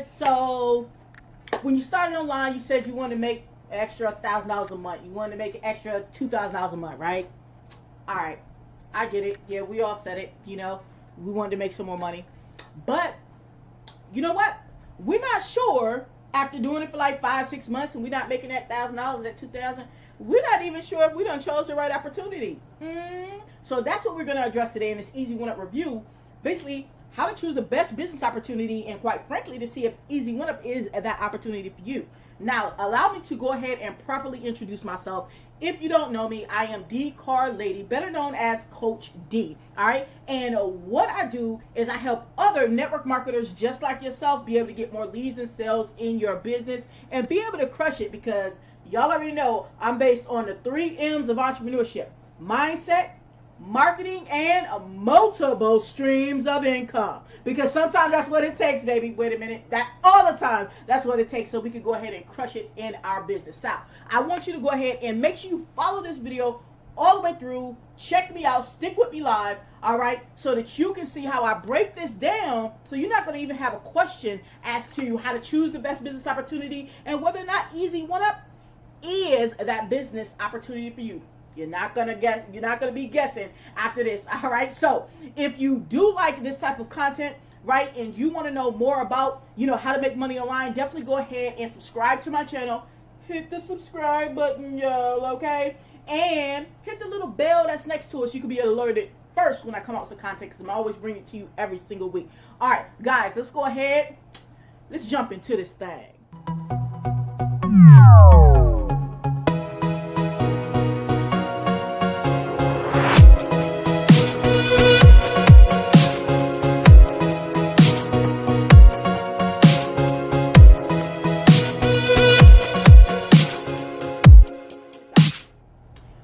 says, so when you started online, you said you wanted to make an extra $1,000 a month. You wanted to make an extra $2,000 a month, right? All right, I get it. Yeah, we all said it. You know, we wanted to make some more money. But you know what? We're not sure after doing it for like 5-6 months and we're not making that $1,000, that $2,000. We're not even sure if we done chose the right opportunity. So that's what we're going to address today in this Easy One Up review. Basically, how to choose the best business opportunity, and quite frankly, to see if Easy One Up is that opportunity for you. Now, allow me to go ahead and properly introduce myself. If you don't know me, I am D Car Lady, better known as Coach D. All right, and what I do is I help other network marketers just like yourself be able to get more leads and sales in your business and be able to crush it, because y'all already know I'm based on the 3 M's of entrepreneurship: mindset, marketing, and multiple streams of income. Because sometimes that's what it takes, baby. Wait a minute. That all the time, that's what it takes, so we can go ahead and crush it in our business. So I want you to go ahead and make sure you follow this video all the way through. Check me out. Stick with me live. All right, so that you can see how I break this down, so you're not going to even have a question as to how to choose the best business opportunity and whether or not Easy One Up is that business opportunity for you. You're not gonna guess. You're not gonna be guessing after this. All right. So if you do like this type of content, right, and you want to know more about, you know, how to make money online, definitely go ahead and subscribe to my channel. Hit the subscribe button, y'all. Okay, and hit the little bell that's next to it so you can be alerted first when I come out with some content, because I'm always bringing it to you every single week. All right, guys, let's go ahead. Let's jump into this thing.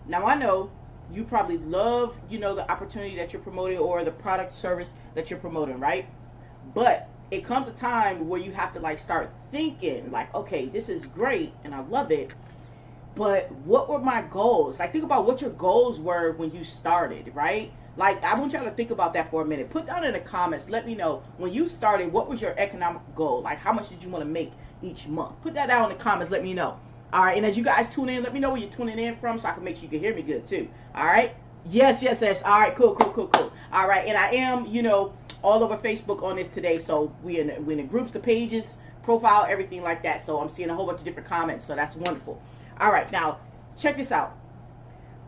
Now, I know you probably love, you know, the opportunity that you're promoting or the product service that you're promoting, right? But it comes a time where you have to like start thinking like, okay, this is great and I love it, but what were my goals? Like, think about what your goals were when you started, right? Like, I want y'all to think about that for a minute. Put down in the comments, let me know, when you started, what was your economic goal? Like, how much did you want to make each month? Put that down in the comments, let me know. All right, and as you guys tune in, let me know where you're tuning in from so I can make sure you can hear me good too. All right? Yes. All right, cool. All right, and I am, you know, all over Facebook on this today, so we in the groups, the pages, profile, everything like that. So I'm seeing a whole bunch of different comments, so that's wonderful. All right, now check this out.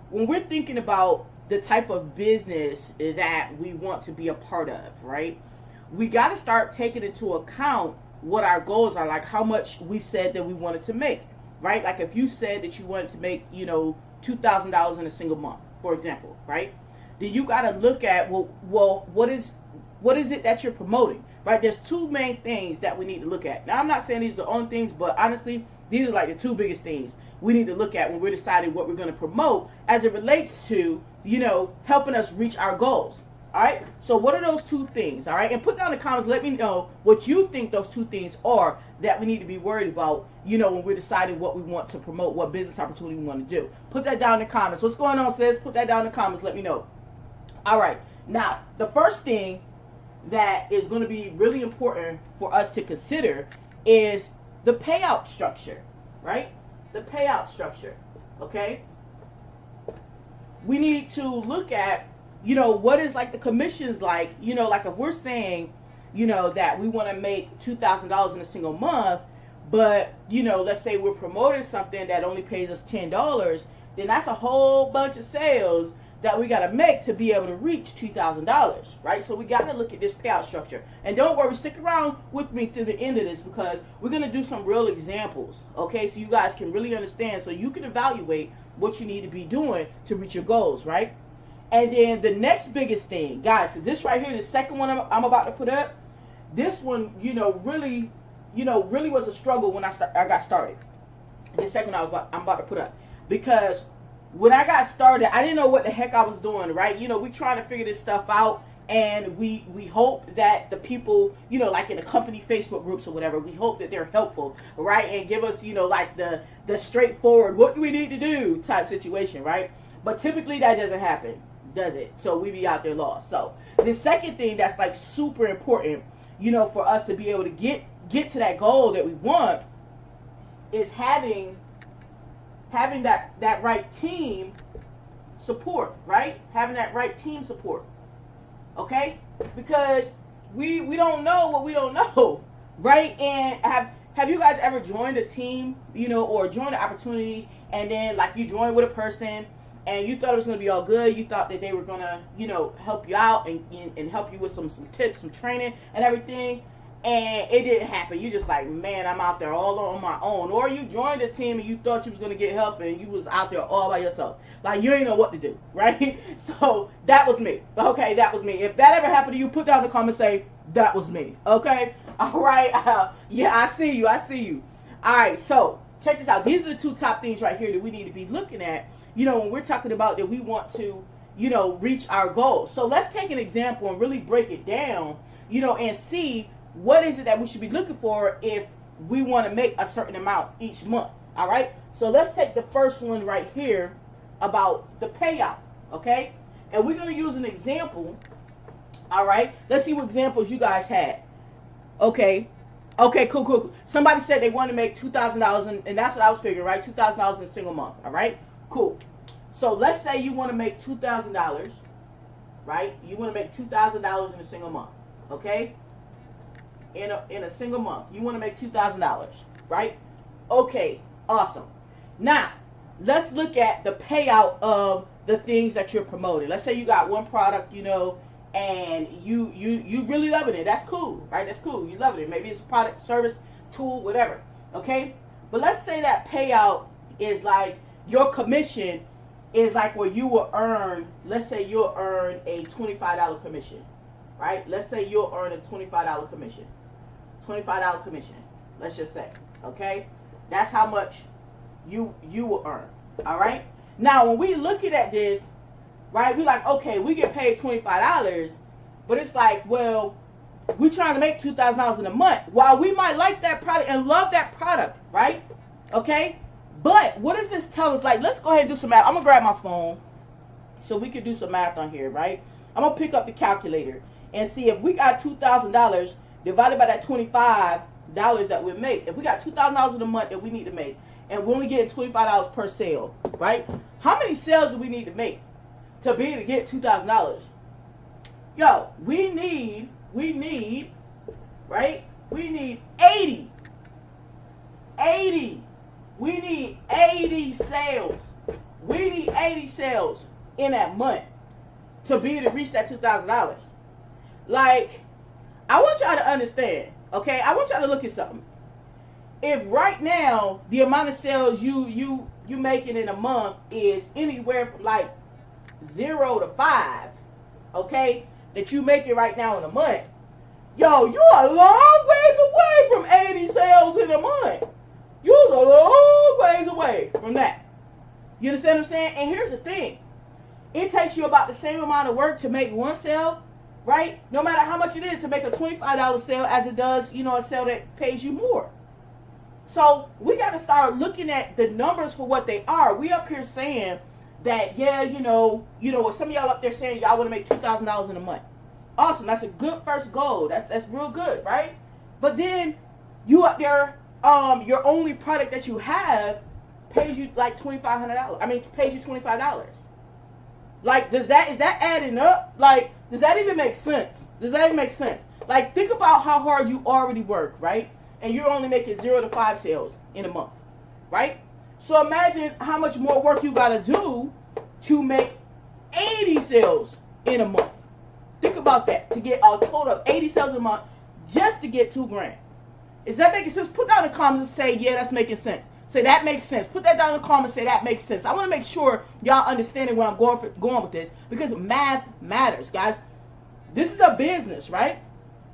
When we're thinking about the type of business that we want to be a part of, right, we got to start taking into account what our goals are, like how much we said that we wanted to make. Right? Like if you said that you wanted to make, you know, $2,000 in a single month, for example, right? Then you got to look at, well, what is it that you're promoting, right? There's 2 main things that we need to look at. Now, I'm not saying these are the only things, but honestly, these are like the 2 biggest things we need to look at when we're deciding what we're going to promote as it relates to, you know, helping us reach our goals. All right, so what are those 2 things? All right, and put down in the comments, let me know what you think those 2 things are that we need to be worried about, you know, when we're deciding what we want to promote, what business opportunity we want to do. Put that down in the comments. What's going on, sis? Put that down in the comments, let me know. All right, now the first thing that is going to be really important for us to consider is the payout structure, right? The payout structure, okay? We need to look at, you know, what is like the commissions like, you know, like if we're saying, you know, that we want to make $2,000 in a single month, but, you know, let's say we're promoting something that only pays us $10, then that's a whole bunch of sales that we got to make to be able to reach $2,000, right? So we got to look at this payout structure. And don't worry, stick around with me to the end of this, because we're going to do some real examples, okay? So you guys can really understand, so you can evaluate what you need to be doing to reach your goals, right? And then the next biggest thing, guys, so this right here, the second one I'm about to put up, this one, you know, really was a struggle when I got started. The second one I'm about to put up, because when I got started, I didn't know what the heck I was doing, right? You know, we trying to figure this stuff out, and we hope that the people, you know, like in the company Facebook groups or whatever, we hope that they're helpful, right? And give us, you know, like the straightforward, what do we need to do type situation, right? But typically that doesn't happen, does it? So we be out there lost. So the second thing that's like super important, you know, for us to be able to get get to that goal that we want is having that right team support, right? Having that right team support. Okay? Because we don't know what we don't know, right? And have you guys ever joined a team, or joined an opportunity, and then like you joined with a person and you thought it was going to be all good, you thought that they were going to, help you out and help you with some tips, some training and everything, and it didn't happen. You just like, man, I'm out there all on my own. Or you joined a team and you thought you was going to get help and you was out there all by yourself. Like, you ain't know what to do, right? So that was me. Okay, that was me. If that ever happened to you, put down in the comments, say, that was me. Okay? All right? Yeah, I see you. I see you. All right, so check this out. These are the two top things right here that we need to be looking at, when we're talking about that we want to, reach our goals. So let's take an example and really break it down, and see what is it that we should be looking for if we want to make a certain amount each month. All right? So let's take the first one right here about the payout. Okay? And we're going to use an example. All right? Let's see what examples you guys had. Okay. Okay, cool. Somebody said they wanted to make $2,000, and that's what I was figuring, right? $2,000 in a single month. All right? Cool. So let's say you want to make $2,000, right? You want to make $2,000 in a single month. Okay? In a single month, you want to make $2,000, right? Okay, awesome. Now, let's look at the payout of the things that you're promoting. Let's say you got one product, and you really loving it. That's cool, right? That's cool. You loving it. Maybe it's a product, service, tool, whatever. Okay? But let's say that payout is like your commission is like where you will earn, let's say you'll earn a $25 commission, right? Let's say you'll earn a $25 commission. $25 commission, let's just say, okay? That's how much you will earn, all right? Now, when we looking at this, right, we like, okay, we get paid $25, but it's like, well, we're trying to make $2,000 in a month. While we might like that product and love that product, right? Okay? But what does this tell us? Like, let's go ahead and do some math. I'm going to grab my phone so we can do some math on here, right? I'm going to pick up the calculator and see if we got $2,000 divided by that $25 that we make. If we got $2,000 in a month that we need to make, and we're only getting $25 per sale, right? How many sales do we need to make to be able to get $2,000? Yo, we need, right? We need 80. We need 80 sales. We need 80 sales in that month to be able to reach that $2,000. Like, I want y'all to understand, okay? I want y'all to look at something. If right now the amount of sales you making in a month is anywhere from like 0 to 5, okay, that you make it right now in a month, yo, you are a long ways away from 80 sales in a month. You're a long ways away from that. You understand what I'm saying? And here's the thing. It takes you about the same amount of work to make one sale, right? No matter how much it is to make a $25 sale as it does, a sale that pays you more. So we got to start looking at the numbers for what they are. We up here saying that, yeah, what some of y'all up there saying y'all want to make $2,000 in a month. Awesome. That's a good first goal. That's real good, right? But then you up there, your only product that you have pays you like $2,500. I mean, pays you $25. Like, is that adding up? Like, does that even make sense? Does that even make sense? Like, think about how hard you already work, right? And you're only making 0 to 5 sales in a month, right? So imagine how much more work you got to do to make 80 sales in a month. Think about that, to get a total of 80 sales a month just to get $2,000. Is that making sense? Put down in the comments and say, yeah, that's making sense. Say, that makes sense. Put that down in the comments and say, that makes sense. I want to make sure y'all understanding where I'm going with this, because math matters, guys. This is a business, right?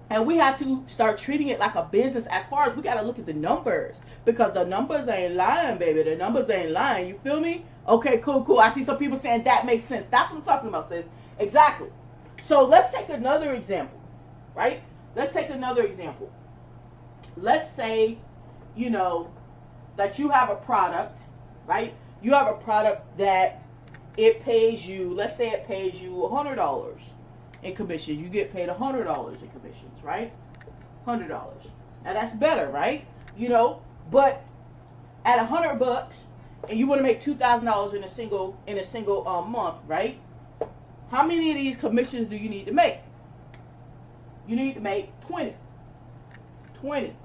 And we have to start treating it like a business, as far as we got to look at the numbers, because the numbers ain't lying, baby. The numbers ain't lying. You feel me? Okay, cool. I see some people saying that makes sense. That's what I'm talking about, sis. Exactly. So let's take another example, right? Let's take another example. Let's say, that you have a product, right? You have a product that it pays you, let's say it pays you $100 in commissions. You get paid $100 in commissions, right? $100. Now that's better, right? You know, but at $100 and you want to make $2,000 in a single month, right? How many of these commissions do you need to make? You need to make 20. 20.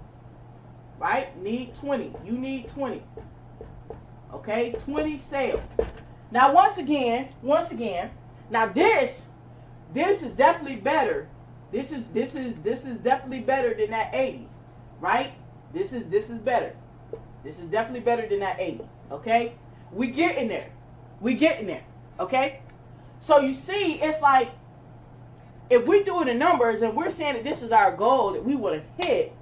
Right? Need 20. You need 20. Okay? 20 sales. Now once again, now this is definitely better. This is definitely better than that 80. Right? This is better. This is definitely better than that 80. Okay? We getting there. We getting there. Okay? So you see, it's like, if we do the numbers and we're saying that this is our goal that we want to hit,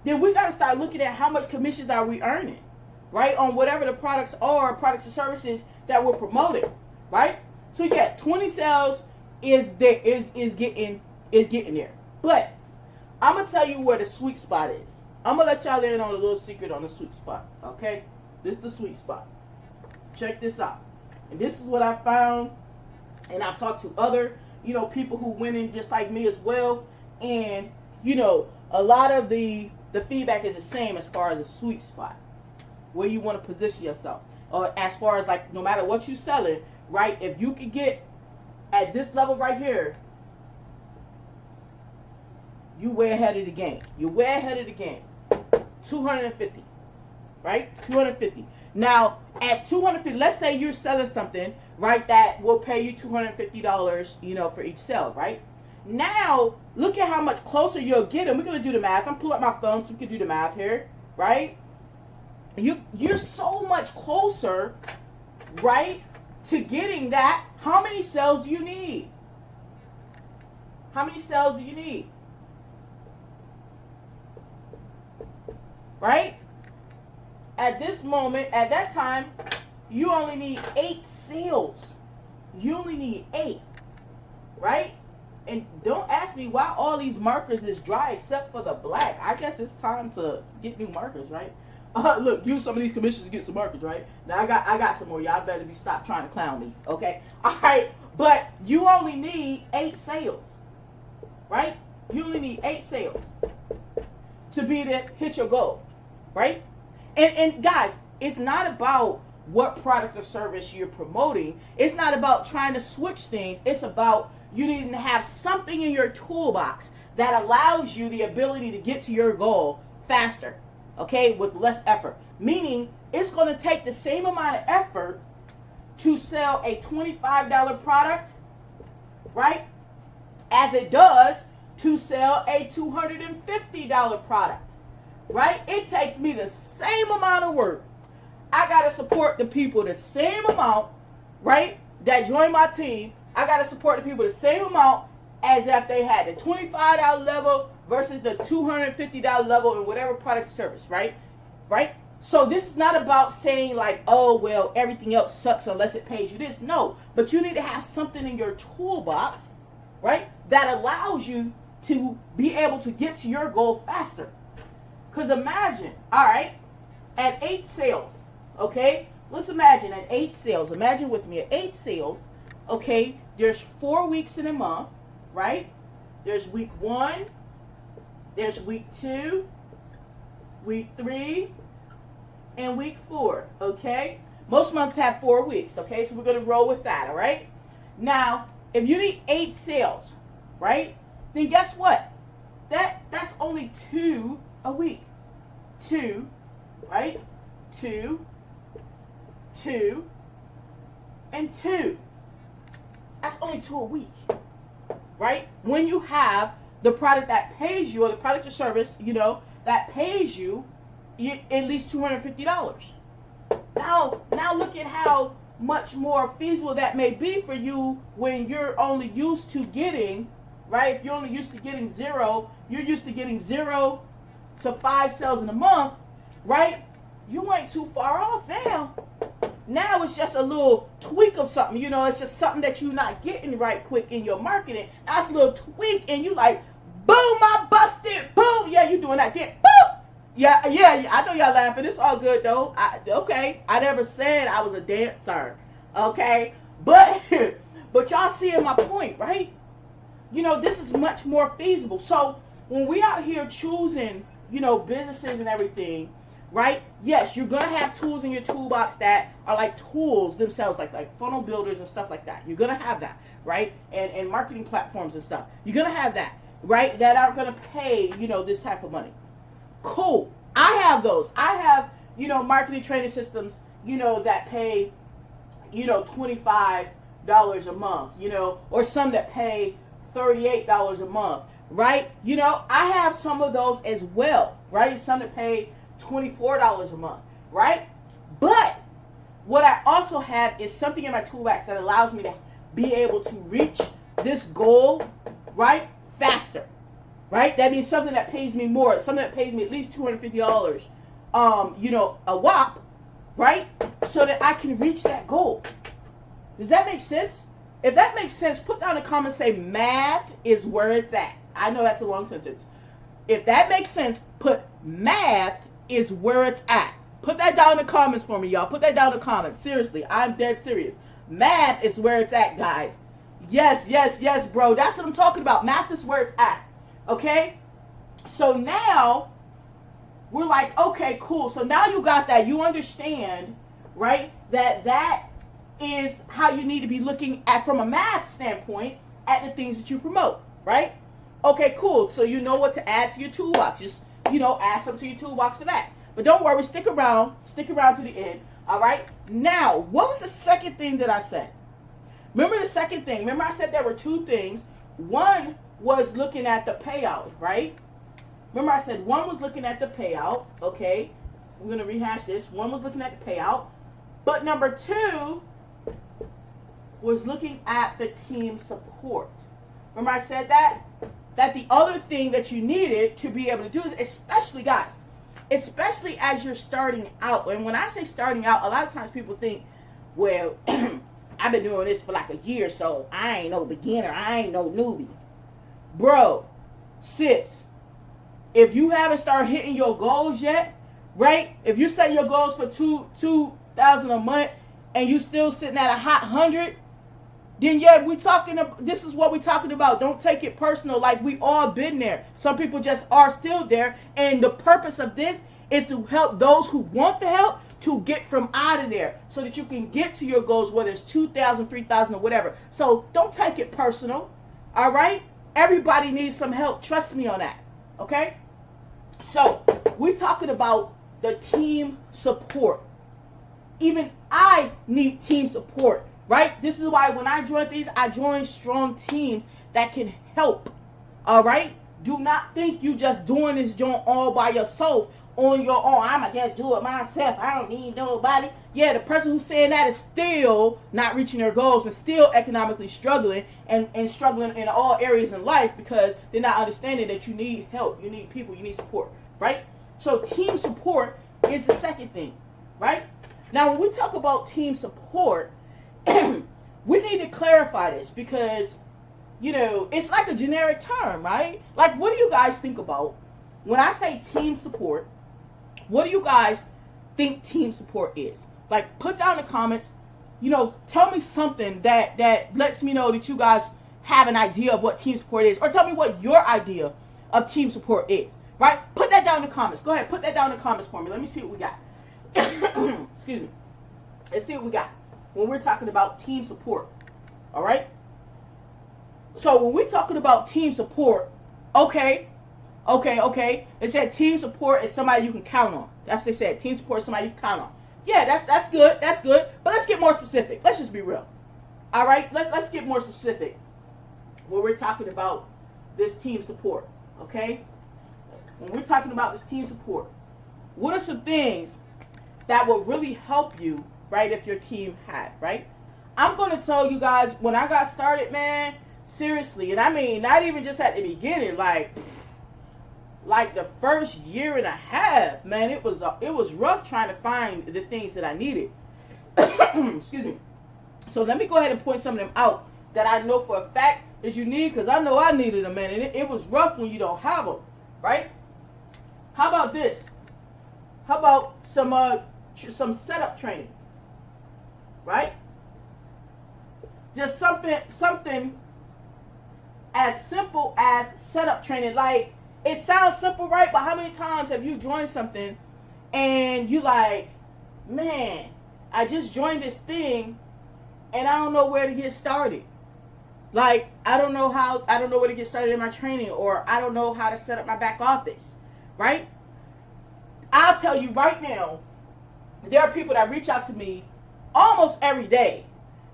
then we got to start looking at how much commissions are we earning, right? On whatever the products are, products and services that we're promoting, right? So yeah, 20 sales is getting there. But I'm gonna tell you where the sweet spot is. I'm gonna let y'all in on a little secret on the sweet spot. Okay, this is the sweet spot. Check this out. And this is what I found, and I've talked to other, you know, people who went in just like me as well, and you know, a lot of the feedback is the same as far as the sweet spot, where you want to position yourself, or as far as like no matter what you're selling, right? If you can get at this level right here, you way ahead of the game. You're way ahead of the game. 250, right? 250. Now at 250, let's say you're selling something, right, that will pay you $250, you know, for each sale, right? Now, look at how much closer you're getting. We're going to do the math. I'm pulling up my phone so we can do the math here, right? You're so much closer, right, to getting that. How many sales do you need? How many sales do you need? Right? At this moment, at that time, you only need 8 sales. You only need 8, right? And don't ask me why all these markers is dry except for the black. I guess it's time to get new markers, right? Look, use some of these commissions to get some markers, right? Now I got some more. Y'all better be stop trying to clown me, okay? All right, but you only need 8 sales, right? You only need 8 sales to be to hit your goal, right? And guys, it's not about what product or service you're promoting. It's not about trying to switch things. It's about you needing to have something in your toolbox that allows you the ability to get to your goal faster, okay, with less effort. Meaning, it's going to take the same amount of effort to sell a $25 product, right, as it does to sell a $250 product, right? It takes me the same amount of work. I got to support the people the same amount, right, that join my team. I got to support the people the same amount as if they had the $25 level versus the $250 level in whatever product or service, right? Right? So this is not about saying like, oh, well, everything else sucks unless it pays you this. No, but you need to have something in your toolbox, right, that allows you to be able to get to your goal faster. Because imagine, all right, at 8 sales, okay, let's imagine at 8 sales. Imagine with me at 8 sales, okay, there's 4 weeks in a month, right? There's week 1, there's week 2, week 3, and week 4, okay? Most months have 4 weeks, okay? So we're going to roll with that, all right? Now, if you need 8 sales, right, then guess what? That's only 2 a week. 2, right? 2, 2, and 2. That's only 2 a week, right? When you have the product that pays you, or the product or service, you know, that pays you at least $250. Now look at how much more feasible that may be for you when you're only used to getting, right? If you're only used to getting 0, you're used to getting 0 to 5 sales in a month, right? You ain't too far off now. Now it's just a little tweak of something, you know, it's just something that you're not getting right quick in your marketing. That's a little tweak, and you like, boom, I busted, boom, yeah, you doing that, boom. Yeah, I know y'all laughing, it's all good though. Okay, I never said I was a dancer, okay, but y'all seeing my point, right? You know, this is much more feasible. So when we out here choosing you know, businesses and everything, right? Yes, you're going to have tools in your toolbox that are like tools themselves, like funnel builders and stuff like that. You're going to have that, right? And marketing platforms and stuff. You're going to have that, right? That are going to pay, you know, this type of money. Cool. I have those. I have, you know, marketing training systems, you know, that pay, you know, $25 a month, you know, or some that pay $38 a month, right? You know, I have some of those as well, right? Some that pay $24 a month, right? But what I also have is something in my toolbox that allows me to be able to reach this goal, right, faster, right? That means something that pays me more, something that pays me at least $250, you know, a whop, right? So that I can reach that goal. Does that make sense? If that makes sense, put down in the comments, say math is where it's at. I know that's a long sentence. If that makes sense, put math is where it's at. Put that down in the comments for me, y'all. Put that down in the comments. Seriously, I'm dead serious. Math is where it's at, guys. Yes, yes, yes, bro. That's what I'm talking about. Math is where it's at. Okay? So now, we're like, okay, cool. So now you got that. You understand, right, that is how you need to be looking at, from a math standpoint, at the things that you promote, right? Okay, cool. So you know what to add to your toolbox. Just, you know, add something to your toolbox for that. But don't worry, stick around to the end, all right? Now, what was the second thing that I said? Remember the second thing? Remember I said there were two things. One was looking at the payout, right? Remember I said one was looking at the payout, okay? We're going to rehash this. One was looking at the payout. But number two was looking at the team support. Remember I said that? That the other thing that you needed to be able to do, especially guys, especially as you're starting out. And when I say starting out, a lot of times people think, well, I've been doing this for like a year, so I ain't no beginner. I ain't no newbie. Bro, sis, if you haven't started hitting your goals yet, right? If you set your goals for $2,000 a month and you still sitting at a hot 100, then yeah, this is what we're talking about. Don't take it personal. Like, we all been there. Some people just are still there. And the purpose of this is to help those who want the help to get from out of there so that you can get to your goals, whether it's 2,000, 3,000, or whatever. So don't take it personal. All right? Everybody needs some help. Trust me on that. Okay? So we're talking about the team support. Even I need team support. Right? This is why when I join these, I join strong teams that can help. All right? Do not think you just doing this joint all by yourself on your own. I'ma just do it myself. I don't need nobody. Yeah, the person who's saying that is still not reaching their goals and still economically struggling and struggling in all areas in life because they're not understanding that you need help. You need people. You need support. Right? So team support is the second thing. Right? Now, when we talk about team support, we need to clarify this because, you know, it's like a generic term, right? Like, what do you guys think about when I say team support? What do you guys think team support is? Like, put down in the comments, you know, tell me something that lets me know that you guys have an idea of what team support is, or tell me what your idea of team support is, right? Put that down in the comments. Go ahead, put that down in the comments for me. Let me see what we got. Excuse me. Let's see what we got when we're talking about team support. All right? So when we're talking about team support, okay. It said team support is somebody you can count on. That's what they said. Team support is somebody you can count on. Yeah, that's good. That's good. But let's get more specific. Let's just be real. All right? Let's get more specific when we're talking about this team support. Okay? When we're talking about this team support, what are some things that will really help you, right, if your team had, right? I'm going to tell you guys, when I got started, man, seriously, and I mean, not even just at the beginning, like the first year and a half, man, it was rough trying to find the things that I needed. Excuse me. So let me go ahead and point some of them out that I know for a fact that you need, because I know I needed them, man, and it was rough when you don't have them, right? How about this? How about some setup training, right? Just something as simple as setup training. Like, it sounds simple, right? But how many times have you joined something and you like, man, I just joined this thing and I don't know where to get started. Like, I don't know where to get started in my training, or I don't know how to set up my back office, right? I'll tell you right now, there are people that reach out to me almost every day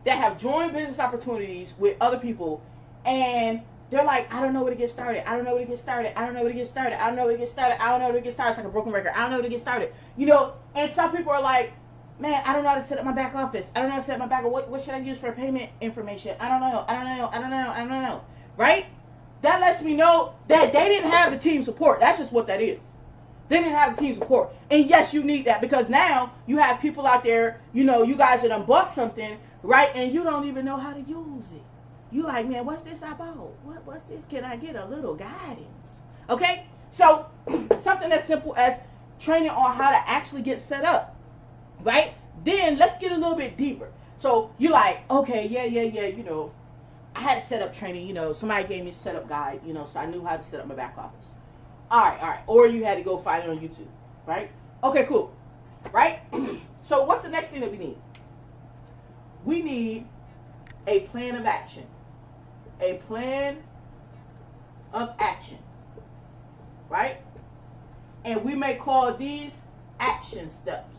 that have joined business opportunities with other people, and they're like, I don't know where to get started. I don't know where to get started. I don't know where to get started. I don't know where to get started. I don't know where to get started. It's like a broken record. I don't know where to get started. You know, and some people are like, man, I don't know how to set up my back office. I don't know how to set up my back. What should I use for payment information? I don't know. Right? That lets me know that they didn't have the team support. That's just what that is. They didn't have the team support. And yes, you need that, because now you have people out there, you know, you guys that done bought something, right? And you don't even know how to use it. You like, man, what's this about? What's this? Can I get a little guidance? Okay? So something as simple as training on how to actually get set up, right? Then let's get a little bit deeper. So you're like, okay, yeah, you know, I had a setup training, you know, somebody gave me a setup guide, you know, so I knew how to set up my back office. All right. Or you had to go find it on YouTube, right? Okay, cool. Right? So what's the next thing that we need? We need a plan of action. A plan of action. Right? And we may call these action steps.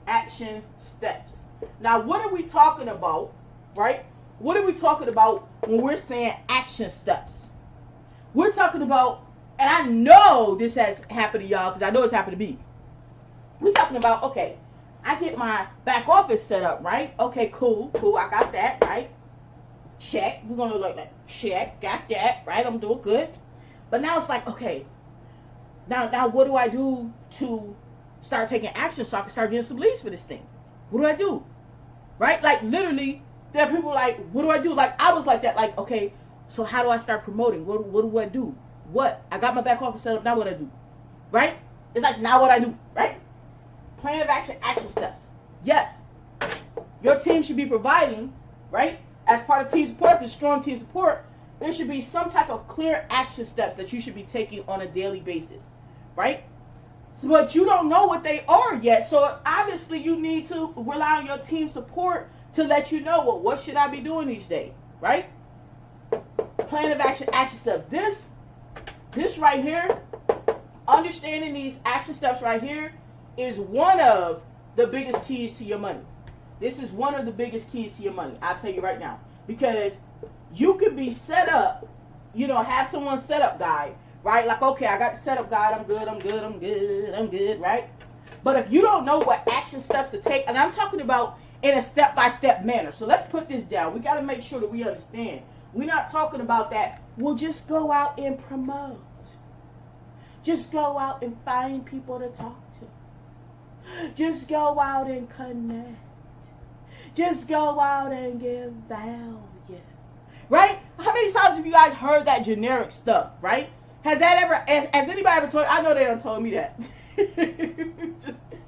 Action steps. Now, what are we talking about, right? What are we talking about when we're saying action steps? We're talking about, and I know this has happened to y'all because I know it's happened to me. We're talking about, okay, I get my back office set up, right? Okay, cool, I got that, right? Check. We're going to look like that. Check, got that, right? I'm doing good. But now it's like, okay, now what do I do to start taking action so I can start getting some leads for this thing? What do I do? Right? Like, literally, there are people like, what do I do? Like, I was like that, like, okay, so how do I start promoting? What do I do? What? I got my back office set up, now what I do? Right? It's like, now what I do, right? Plan of action, action steps. Yes, your team should be providing, right? As part of team support, the strong team support, there should be some type of clear action steps that you should be taking on a daily basis, right? So, but you don't know what they are yet, so obviously you need to rely on your team support to let you know, well, what should I be doing each day, right? Plan of action, action step. This right here, understanding these action steps right here is one of the biggest keys to your money. This is one of the biggest keys to your money. I'll tell you right now. Because you could be set up, you know, have someone set up guide, right? Like, okay, I got the setup guide. I'm good, right? But if you don't know what action steps to take, and I'm talking about in a step-by-step manner. So let's put this down. We got to make sure that we understand. We're not talking about that. We'll just go out and promote. Just go out and find people to talk to. Just go out and connect. Just go out and give value. Right? How many times have you guys heard that generic stuff, right? Has anybody ever told, I know they done told me that.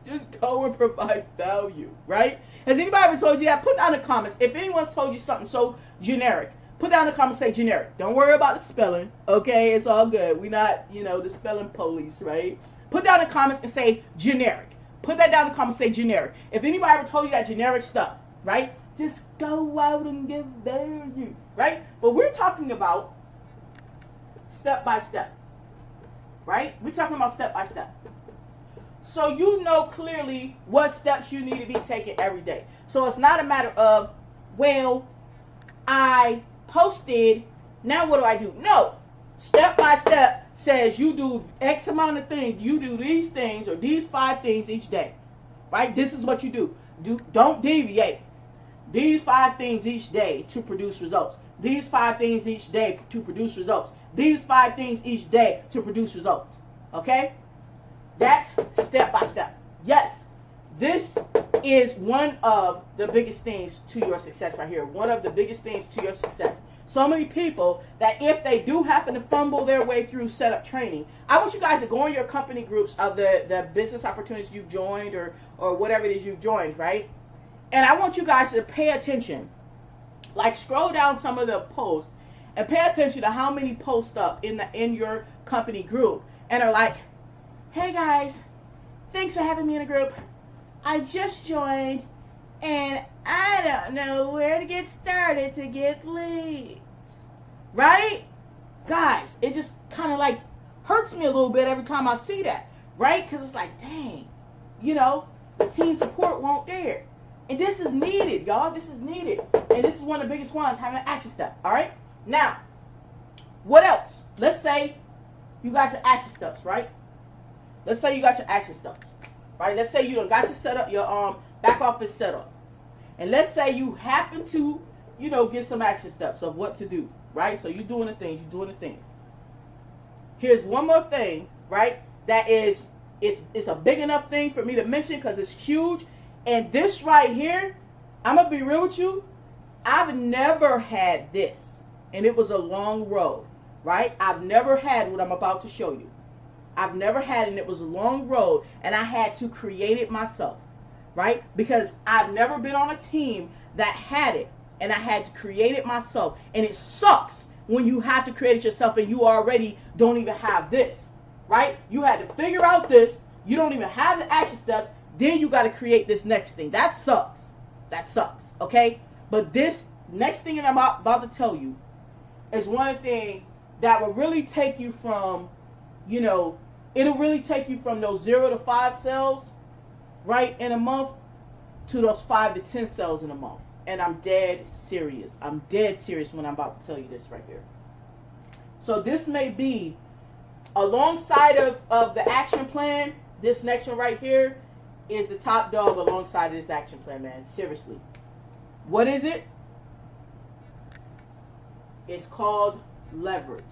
just go and provide value, right? Has anybody ever told you that? Put down in the comments. If anyone's told you something so generic, put down in the comments, say generic. Don't worry about the spelling, okay? It's all good. We're not, you know, the spelling police, right? Put down in the comments and say generic. Put that down in the comments and say generic. If anybody ever told you that generic stuff, right? Just go out and give value, right? But we're talking about step by step, right? We're talking about step by step. So you know clearly what steps you need to be taking every day. So it's not a matter of, well, I posted, now what do I do? No. Step by step says you do X amount of things. You do these things or these 5 things each day, right? This is what you do. Don't deviate. These 5 things each day to produce results. These 5 things each day to produce results. These 5 things each day to produce results. Okay? That's step by step. Yes, this is one of the biggest things to your success right here. One of the biggest things to your success. So many people that if they do happen to fumble their way through setup training, I want you guys to go in your company groups of the business opportunities you've joined or whatever it is you've joined, right? And I want you guys to pay attention. Like, scroll down some of the posts and pay attention to how many posts up in your company group and are like, hey guys, thanks for having me in a group. I just joined and I don't know where to get started to get leads. Right? Guys, it just kind of like hurts me a little bit every time I see that. Right? Because it's like, dang, you know, the team support won't there. And this is needed, y'all. This is needed. And this is one of the biggest ones, having an action step. All right? Now, what else? Let's say you got your action steps, right? Let's say you got your action steps, right? Let's say you done got to set up your back office setup. And let's say you happen to, you know, get some action steps of what to do, right? So you're doing the things, Here's one more thing, right? That is, it's a big enough thing for me to mention because it's huge. And this right here, I'm going to be real with you. I've never had this. And it was a long road, right? I've never had what I'm about to show you. I've never had it, and it was a long road, and I had to create it myself, right? Because I've never been on a team that had it, and I had to create it myself. And it sucks when you have to create it yourself and you already don't even have this, right? You had to figure out this. You don't even have the action steps. Then you got to create this next thing. That sucks. That sucks, okay? But this next thing that I'm about to tell you is one of the things that will really take you from, you know, it'll really take you from those 0 to 5 sales, right, in a month to those 5 to 10 sales in a month. And I'm dead serious. I'm dead serious when I'm about to tell you this right here. So this may be, alongside of the action plan, this next one right here is the top dog alongside of this action plan, man. Seriously. What is it? It's called leverage.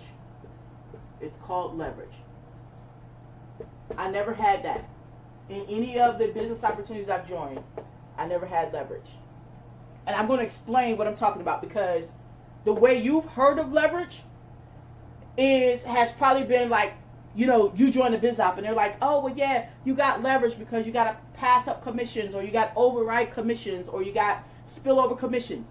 It's called leverage. I never had that. In any of the business opportunities I've joined, I never had leverage. And I'm going to explain what I'm talking about, because the way you've heard of leverage has probably been like, you know, you join the biz op and they're like, oh, well, yeah, you got leverage because you got to pass up commissions, or you got override commissions, or you got spillover commissions.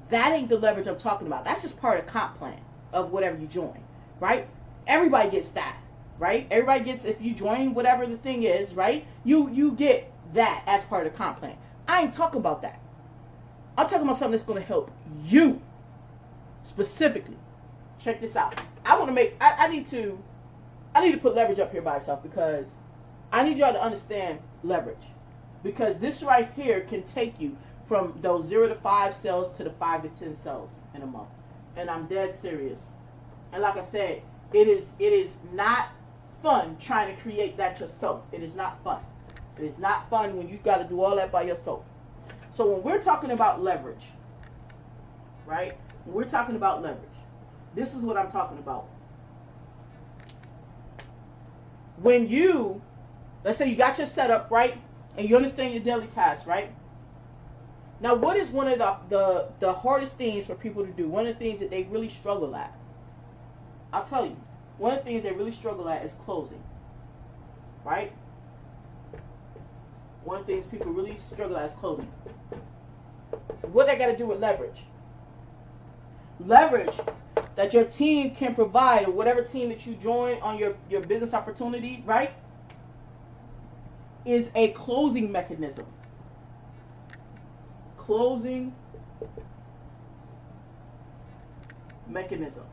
That ain't the leverage I'm talking about. That's just part of the comp plan of whatever you join, right? Everybody gets that, right? Everybody gets, if you join whatever the thing is, right? You get that as part of the comp plan. I ain't talking about that. I'm talking about something that's going to help you specifically. Check this out. I need to put leverage up here by itself, because I need y'all to understand leverage. Because this right here can take you from those 0 to 5 sales to the 5 to 10 sales in a month. And I'm dead serious. And like I said, it is not fun trying to create that yourself. It is not fun. It is not fun when you got to do all that by yourself. So when we're talking about leverage, right? When we're talking about leverage, this is what I'm talking about. When you, let's say you got your setup, right? And you understand your daily tasks, right? Now, what is one of the hardest things for people to do? One of the things that they really struggle at. I'll tell you. One of the things they really struggle at is closing. Right? One of the things people really struggle at is closing. What they got to do with leverage? Leverage that your team can provide, or whatever team that you join on your business opportunity, right, is a closing mechanism. Closing mechanism.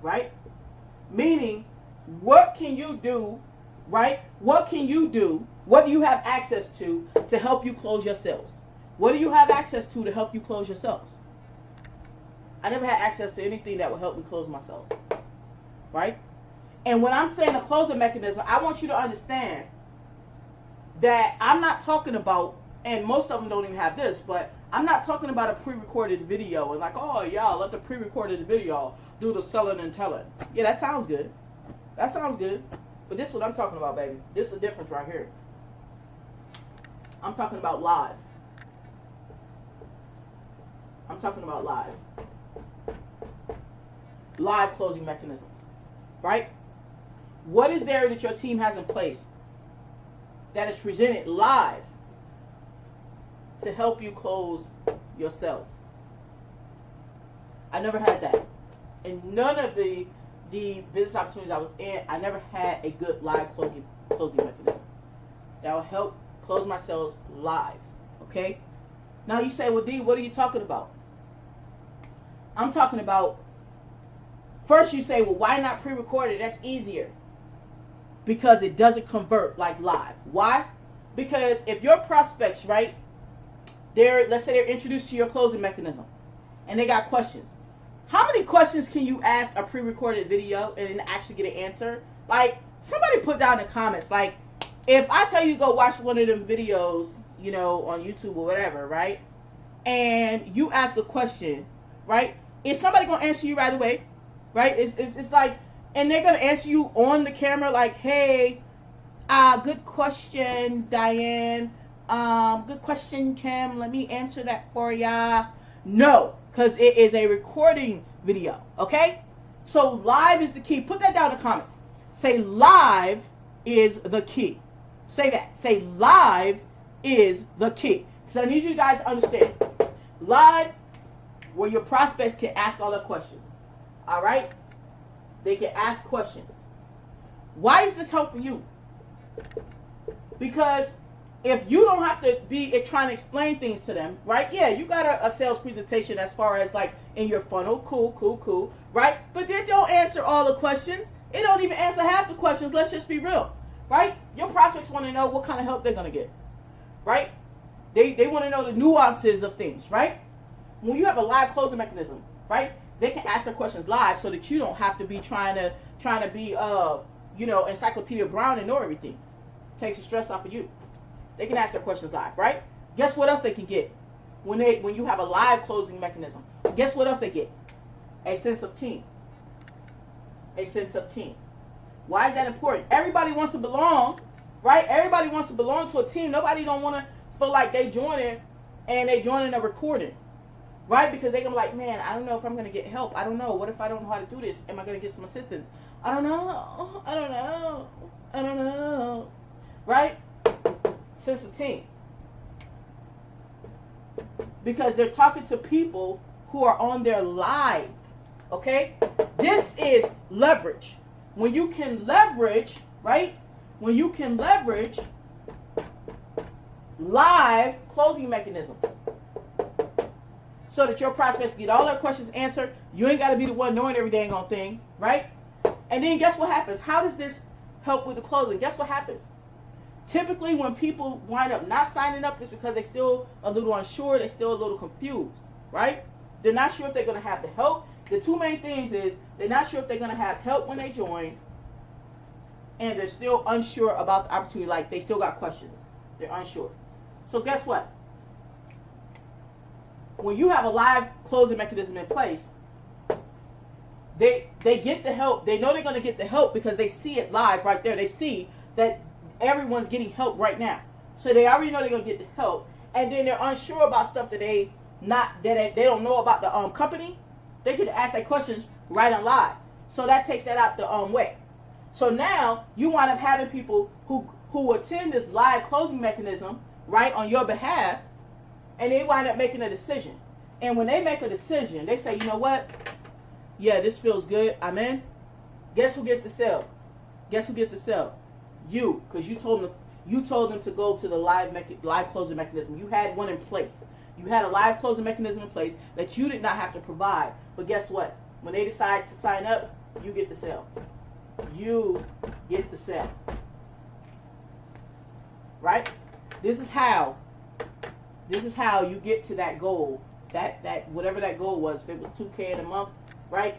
Right? Meaning, what can you do, right? What can you do? What do you have access to help you close your sales? What do you have access to help you close your sales? I never had access to anything that would help me close my sales. Right? And when I'm saying a closing mechanism, I want you to understand that I'm not talking about, and most of them don't even have this, but I'm not talking about a pre-recorded video and like, oh yeah, let the pre-recorded video do the selling and telling. Yeah, that sounds good. That sounds good. But this is what I'm talking about, baby. This is the difference right here. I'm talking about live. I'm talking about live. Live closing mechanism. Right? What is there that your team has in place that is presented live to help you close your sales? I never had that. And none of the the business opportunities I was in, I never had a good live closing mechanism that will help close my sales live. Okay? Now you say, well, D, what are you talking about? I'm talking about, first you say, well, why not pre-recorded? That's easier. Because it doesn't convert like live. Why? Because if your prospects, right, let's say they're introduced to your closing mechanism and they got questions. How many questions can you ask a pre-recorded video and then actually get an answer? Like, somebody put down in the comments, like, if I tell you to go watch one of them videos, you know, on YouTube or whatever, right, and you ask a question, right, is somebody going to answer you right away? Right? It's like, and they're going to answer you on the camera like, hey, good question, Diane. Good question, Kim. Let me answer that for ya. No, because it is a recording video, okay? So live is the key. Put that down in the comments. Say live is the key. Say that. Say live is the key. Because I need you guys to understand. Live, where your prospects can ask all their questions. All right? They can ask questions. Why is this helping you? Because if you don't have to be trying to explain things to them, right? Yeah, you got a sales presentation as far as like in your funnel. Cool, right? But they don't answer all the questions. It don't even answer half the questions. Let's just be real, right? Your prospects want to know what kind of help they're going to get, right? They want to know the nuances of things, right? When you have a live closing mechanism, right? They can ask their questions live so that you don't have to be trying to be, you know, Encyclopedia Brown and know everything. Takes the stress off of you. They can ask their questions live, right? Guess what else they can get when you have a live closing mechanism? Guess what else they get? A sense of team. A sense of team. Why is that important? Everybody wants to belong, right? Everybody wants to belong to a team. Nobody don't want to feel like they joining and they joining a recording, right? Because they're going to be like, man, I don't know if I'm going to get help. I don't know. What if I don't know how to do this? Am I going to get some assistance? I don't know. Right? Sense of team. Because they're talking to people who are on their live. Okay? This is leverage. When you can leverage, right? When you can leverage live closing mechanisms so that your prospects get all their questions answered. You ain't got to be the one knowing every dang on thing, right? And then guess what happens? How does this help with the closing? Guess what happens? Typically, when people wind up not signing up, it's because they're still a little unsure. They're still a little confused, right? They're not sure if they're going to have the help. The two main things is they're not sure if they're going to have help when they join, and they're still unsure about the opportunity. Like, they still got questions. They're unsure. So guess what? When you have a live closing mechanism in place, they get the help. They know they're going to get the help because they see it live right there. They see that everyone's getting help right now. So they already know they're going to get the help. And then they're unsure about stuff that they don't know about the company. They get to ask their questions right on live. So that takes that out the way. So now you wind up having people who attend this live closing mechanism right on your behalf, and they wind up making a decision. And when they make a decision, they say, you know what? Yeah, this feels good. I'm in. Guess who gets the sale? Guess who gets the sale? You, because you told them to go to the live closing mechanism. You had one in place. You had a live closing mechanism in place that you did not have to provide. But guess what? When they decide to sign up, you get the sale. You get the sale. Right? This is how you get to that goal. That whatever that goal was, if it was $2,000 in a month, right?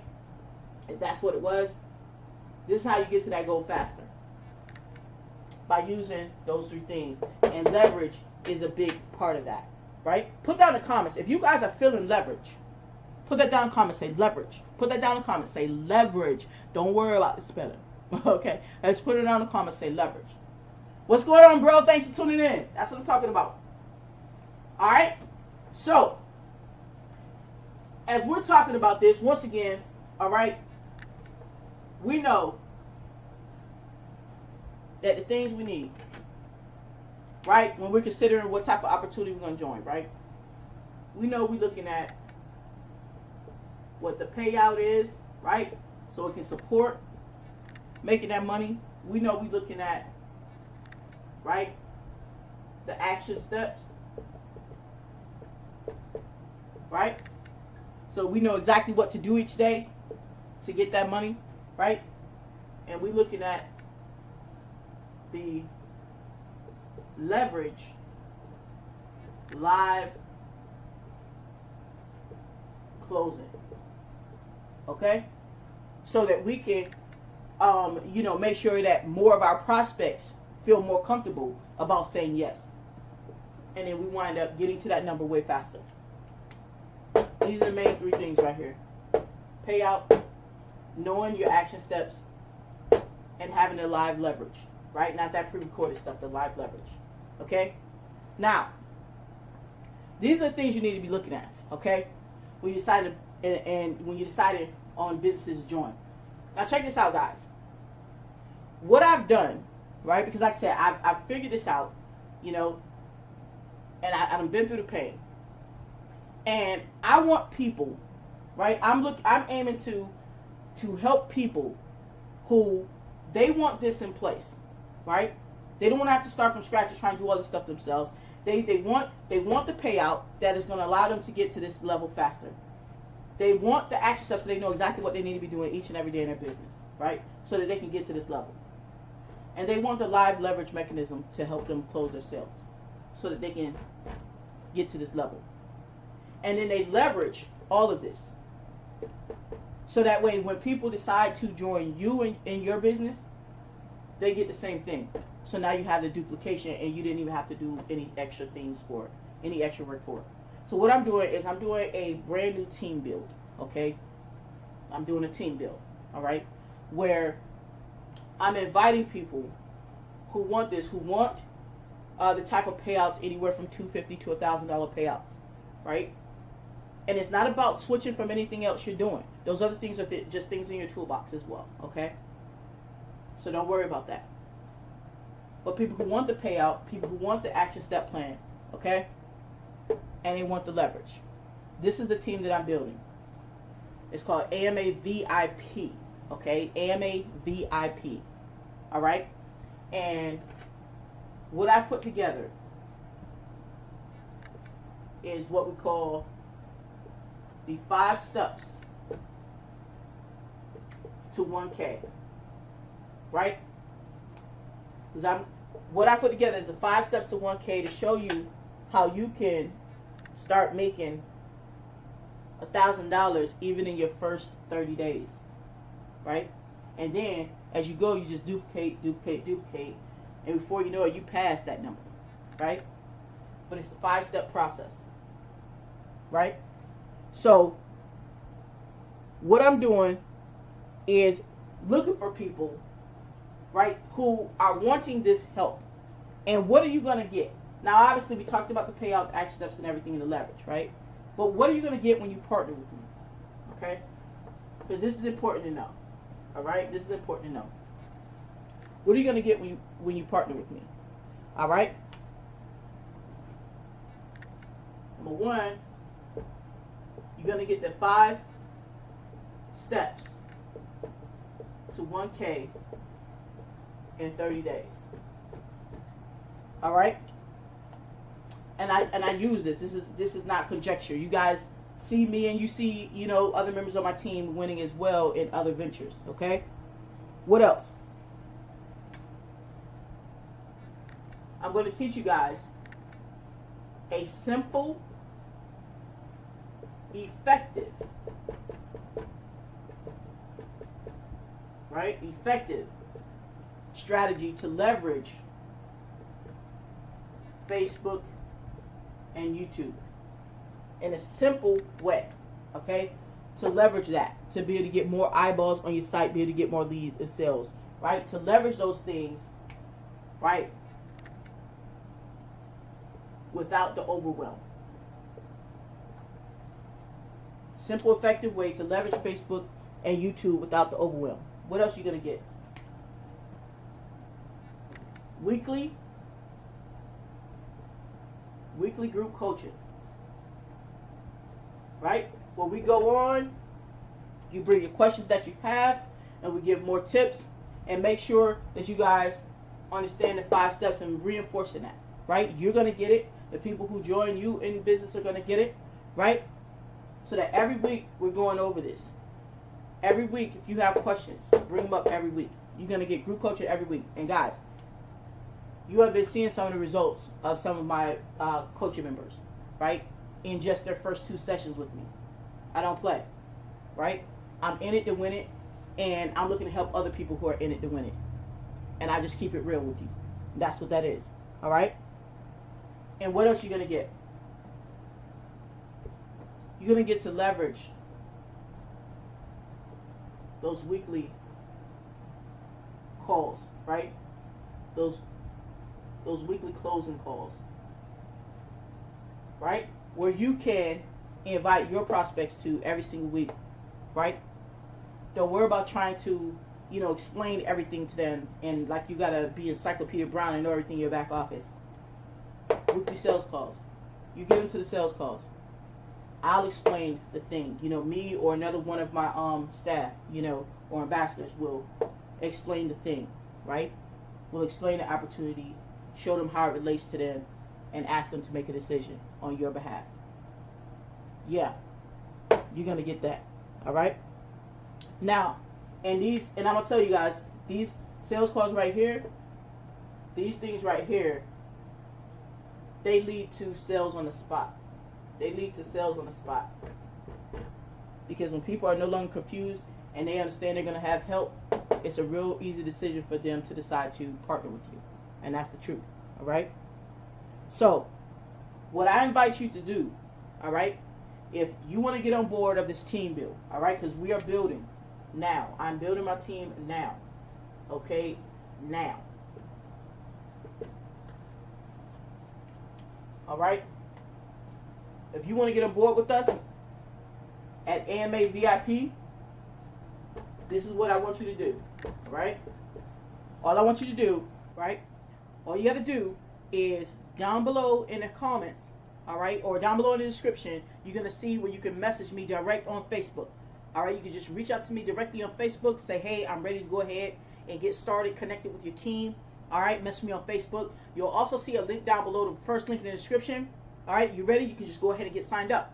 If that's what it was, this is how you get to that goal faster. By using those three things. And leverage is a big part of that. Right? Put down in the comments. If you guys are feeling leverage, put that down in the comments. Say leverage. Put that down in the comments. Say leverage. Don't worry about the spelling. Okay? Let's put it down in the comments. Say leverage. What's going on, bro? Thanks for tuning in. That's what I'm talking about. Alright? So, as we're talking about this, once again, alright, we know that the things we need, right, when we're considering what type of opportunity we're going to join, right, we know we're looking at what the payout is, right, so it can support making that money. We know we're looking at, right, the action steps, right? So we know exactly what to do each day to get that money, right? And we're looking at the leverage live closing, okay? So that we can, make sure that more of our prospects feel more comfortable about saying yes. And then we wind up getting to that number way faster. These are the main three things right here. Payout, knowing your action steps, and having a live leverage, right? Not that pre-recorded stuff, the live leverage, okay? Now, these are the things you need to be looking at, okay? When you decided, and when you decided on businesses to join. Now check this out, guys. What I've done, right? Because like I said, I've figured this out, and I've been through the pain. And I want people, right? I'm aiming to help people who they want this in place, right? They don't want to have to start from scratch and try and do all this stuff themselves. They want the payout that is going to allow them to get to this level faster. They want the action steps so they know exactly what they need to be doing each and every day in their business, right? So that they can get to this level. And they want the live leverage mechanism to help them close their sales so that they can get to this level. And then they leverage all of this. So that way when people decide to join you in your business, they get the same thing. So now you have the duplication and you didn't even have to do any extra things for it, any extra work for it. So what I'm doing is I'm doing a brand new team build, okay? I'm doing a team build, all right? Where I'm inviting people who want this, who want the type of payouts anywhere from $250 to $1,000 payouts, right? And it's not about switching from anything else you're doing. Those other things are just things in your toolbox as well, okay? So don't worry about that. But people who want the payout, people who want the action step plan, okay? And they want the leverage. This is the team that I'm building. It's called AMA VIP, okay? AMA VIP, all right? And what I put together is what we call the 5 steps to 1K, right? Because what I put together is the 5 steps to 1K to show you how you can start making $1,000 even in your first 30 days, right? And then as you go, you just duplicate, and before you know it, you pass that number, right? But it's a 5-step process, right? So what I'm doing is looking for people, right, who are wanting this help. And what are you going to get? Now, obviously, we talked about the payout, the action steps, and everything in the leverage, right? But what are you going to get when you partner with me? Okay? Because this is important to know. All right? This is important to know. What are you going to get when you partner with me? All right? Number 1, you're going to get the 5 steps to 1K in 30 days. All right? And I use this. This is not conjecture. You guys see me and you see, other members of my team winning as well in other ventures, okay? What else? I'm going to teach you guys a simple, effective, right? Effective strategy to leverage Facebook and YouTube in a simple way, okay? To leverage that, to be able to get more eyeballs on your site, be able to get more leads and sales, right? To leverage those things, right? Without the overwhelm. Simple, effective way to leverage Facebook and YouTube without the overwhelm. What else are you going to get? Weekly group coaching, right? Where we go on You bring your questions that you have, and we give more tips, and make sure that you guys understand the 5 steps and reinforcing that, right? You're going to get it. The people who join you in business are going to get it, right? So that every week we're going over this. Every week, if you have questions, bring them up every week. You're going to get group coaching every week. And guys, you have been seeing some of the results of some of my coaching members, right? In just their first 2 sessions with me. I don't play, right? I'm in it to win it, and I'm looking to help other people who are in it to win it. And I just keep it real with you. That's what that is, all right? And what else you going to get? You're going to get to leverage those weekly calls, right? Those weekly closing calls, right? Where you can invite your prospects to every single week, right? Don't worry about trying to, explain everything to them, and like you gotta be Encyclopedia Brown and know everything in your back office. Weekly sales calls. You get into the sales calls. I'll explain the thing. Me or another one of my staff, or ambassadors will explain the thing, right? We'll explain the opportunity, show them how it relates to them, and ask them to make a decision on your behalf. Yeah, you're gonna get that, all right? Now, and I'm gonna tell you guys, these sales calls right here, these things right here, they lead to sales on the spot. They lead to sales on the spot. Because when people are no longer confused and they understand they're going to have help, it's a real easy decision for them to decide to partner with you. And that's the truth. All right? So, what I invite you to do, all right, if you want to get on board of this team build, all right, because we are building now. I'm building my team now. Okay? Now. All right? If you want to get on board with us at AMA VIP, this is what I want you to do, all right? All I want you to do, right? All you have to do is down below in the comments, all right, or down below in the description, you're going to see where you can message me direct on Facebook, all right? You can just reach out to me directly on Facebook, say, hey, I'm ready to go ahead and get started, connected with your team, all right? Message me on Facebook. You'll also see a link down below, the first link in the description. All right, you ready? You can just go ahead and get signed up.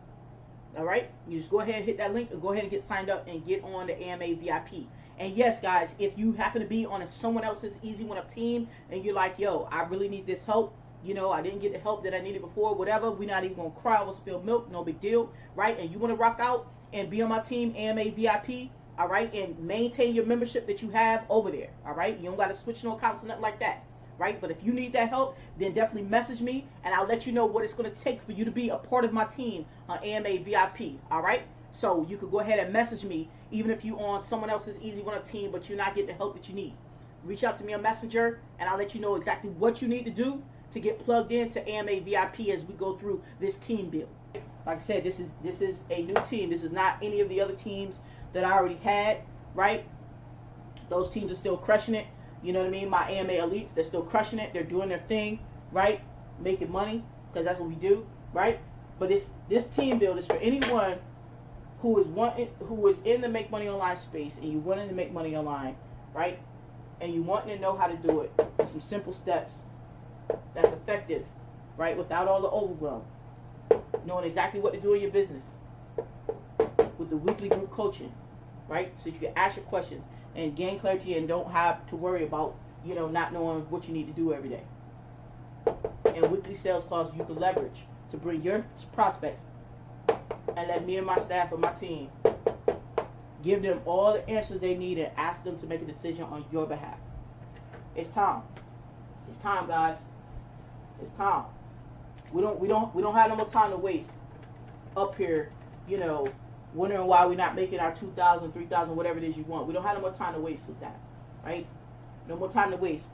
All right, you just go ahead and hit that link and go ahead and get signed up and get on the AMA VIP. And yes, guys, if you happen to be on someone else's Easy One Up team and you're like, yo, I really need this help. I didn't get the help that I needed before, whatever. We're not even going to cry over spilled milk. No big deal, right? And you want to rock out and be on my team, AMA VIP, all right, and maintain your membership that you have over there, all right? You don't got to switch no accounts or nothing like that. Right? But if you need that help, then definitely message me, and I'll let you know what it's going to take for you to be a part of my team on AMA VIP. All right? So you could go ahead and message me, even if you're on someone else's Easy One Up team, but you're not getting the help that you need. Reach out to me on Messenger, and I'll let you know exactly what you need to do to get plugged into AMA VIP as we go through this team build. Like I said, this is a new team. This is not any of the other teams that I already had. Right? Those teams are still crushing it. You know what I mean? My AMA elites, they're still crushing it. They're doing their thing, right? Making money, because that's what we do, right? But this team build is for anyone who is in the make money online space, and you wanting to make money online, right? And you wanting to know how to do it with some simple steps that's effective, right? Without all the overwhelm, knowing exactly what to do in your business with the weekly group coaching, right? So you can ask your questions and gain clarity and don't have to worry about, not knowing what you need to do every day. And weekly sales calls you can leverage to bring your prospects and let me and my staff and my team give them all the answers they need and ask them to make a decision on your behalf. It's time. It's time, guys. It's time. We don't have no more time to waste up here, wondering why we're not making our 2,000, 3,000, whatever it is you want. We don't have no more time to waste with that, right? No more time to waste,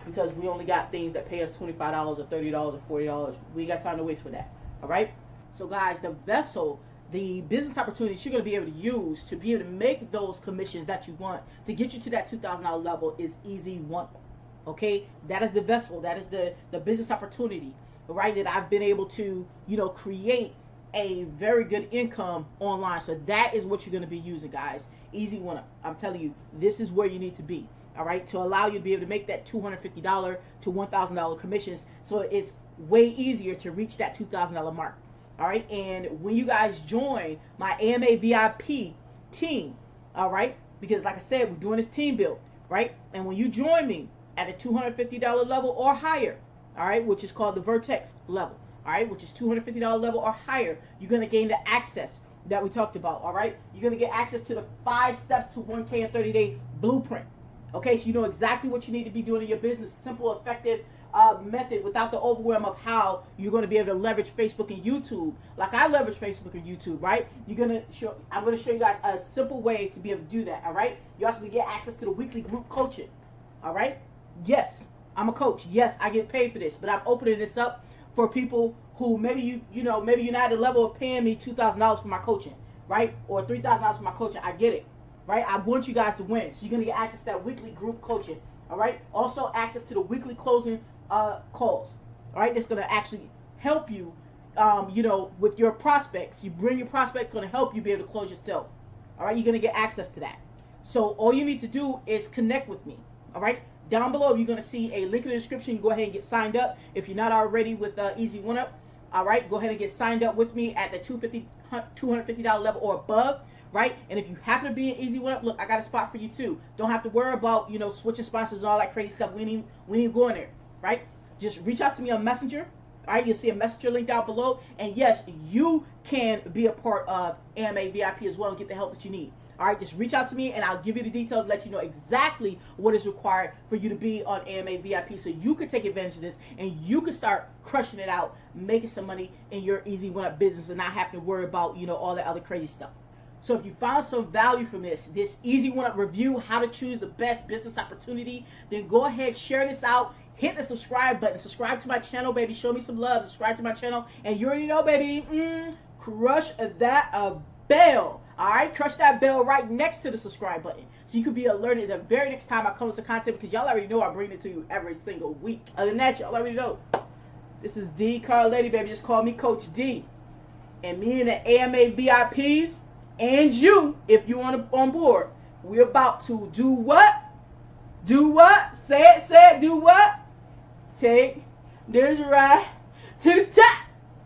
because we only got things that pay us $25 or $30 or $40. We ain't got time to waste for that, all right? So, guys, the business opportunities you're going to be able to use to be able to make those commissions that you want to get you to that $2,000 level is Easy One. Okay? That is the vessel. That is the business opportunity, right, that I've been able to, create a very good income online. So that is what you're going to be using, guys. Easy one up. I'm telling you, this is where you need to be. All right, to allow you to be able to make that $250 to $1,000 commissions. So it's way easier to reach that $2,000 mark. All right, and when you guys join my AMA VIP team, all right, because like I said, we're doing this team build, right? And when you join me at a $250 level or higher, all right, which is called the Vertex level, all right, which is $250 level or higher, you're going to gain the access that we talked about, all right? You're going to get access to the 5 steps to 1K in 30-day blueprint. Okay, so you know exactly what you need to be doing in your business. Simple, effective method without the overwhelm of how you're going to be able to leverage Facebook and YouTube. Like I leverage Facebook and YouTube, right? I'm going to show you guys a simple way to be able to do that, all right? You also get access to the weekly group coaching, all right? Yes, I'm a coach. Yes, I get paid for this, but I'm opening this up for people who maybe maybe you're not at the level of paying me $2,000 for my coaching, right? Or $3,000 for my coaching. I get it. Right? I want you guys to win. So you're going to get access to that weekly group coaching. All right? Also access to the weekly closing calls. All right? That's going to actually help you, with your prospects. You bring your prospect, going to help you be able to close your sales. All right? You're going to get access to that. So all you need to do is connect with me. All right? Down below, you're going to see a link in the description. You go ahead and get signed up. If you're not already with Easy One Up, all right, go ahead and get signed up with me at the $250 level or above. Right? And if you happen to be an Easy One Up, look, I got a spot for you too. Don't have to worry about, switching sponsors and all that crazy stuff. We ain't going there, right? Just reach out to me on Messenger. All right, you'll see a messenger link down below. And yes, you can be a part of AMA VIP as well and get the help that you need. All right, just reach out to me and I'll give you the details, let you know exactly what is required for you to be on AMA VIP so you can take advantage of this and you can start crushing it out, making some money in your Easy One Up business and not having to worry about, all that other crazy stuff. So if you found some value from this Easy One Up review, how to choose the best business opportunity, then go ahead, share this out, hit the subscribe button, subscribe to my channel, baby, show me some love, subscribe to my channel, and you already know, baby, crush that bell, all right? Crush that bell right next to the subscribe button so you can be alerted the very next time I come with some content because y'all already know I bring it to you every single week. Other than that, y'all already know. This is D Car Lady, baby, just call me Coach D. And me and the AMA VIPs, and you, if you want to on board, we're about to do what? Do what? Say it, do what? Take this ride to the top.